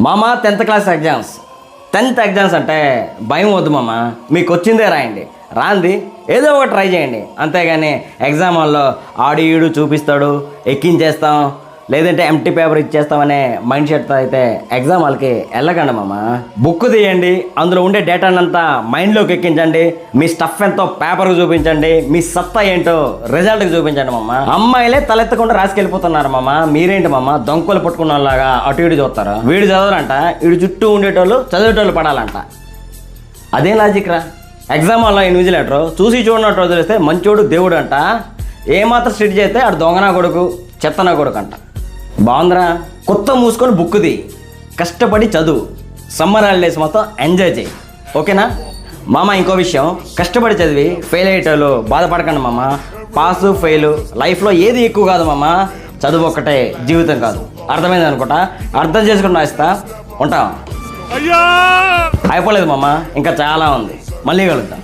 మామ 10th class exams. 10th exams అంటే భయం వద్దు మామ, మీకు వచ్చిందే రాయండి, రాంది ఏదో ఒకటి ట్రై చేయండి. అంతేగాని ఎగ్జామ్ హాల్లో ఆడు ఈడు చూపిస్తాడు, ఎక్కించేస్తాం, లేదంటే ఎంటీ పేపర్ ఇచ్చేస్తామనే మైండ్ సెట్తో అయితే ఎగ్జామ్ హాల్కి వెళ్ళకండి మామ. బుక్ తీయండి, అందులో ఉండే డేటానంతా మైండ్లోకి ఎక్కించండి, మీ స్టఫ్ ఎంతో పేపర్కి చూపించండి, మీ సత్తా ఏంటో రిజల్ట్కి చూపించండి మామ. అమ్మాయిలే తలెత్తకుండా రాసుకెళ్ళిపోతున్నారు మామ, మీరేంటి మామ దొంగలు పట్టుకున్న వాళ్ళలాగా అటు ఇటు చూస్తారు. వీడు చదవరంట, వీడు చుట్టూ ఉండేటోళ్ళు చదివేటోళ్ళు పడాలంట. అదే లాజిక్ రా. ఎగ్జామ్ హాల్లో ఇన్విజిలేటర్ చూసి చూడనట్టు వదిలేస్తే మంచోడు దేవుడు అంట, ఏమాత్రం స్ట్రిక్ట్ చేస్తే ఆడు దొంగనా కొడుకు చెత్తనా కొడుకు అంట. బాగుందిరా, కొత్త మూసుకొని బుక్ది కష్టపడి చదువు, సమ్మర్ హాలిడేస్ మొత్తం ఎంజాయ్ చేయి, ఓకేనా మామ? ఇంకో విషయం, కష్టపడి చదివి ఫెయిల్ అయ్యేటోళ్ళు బాధపడకండి మామ. పాసు ఫెయిల్ లైఫ్లో ఏది ఎక్కువ కాదు మామ, చదువు ఒక్కటే జీవితం కాదు. అర్థమైంది అనుకుంటా, అర్థం చేసుకుని రాస్తా, ఉంటాం. అయిపోలేదు మామ, ఇంకా చాలా ఉంది, మళ్ళీ కలుద్దాం.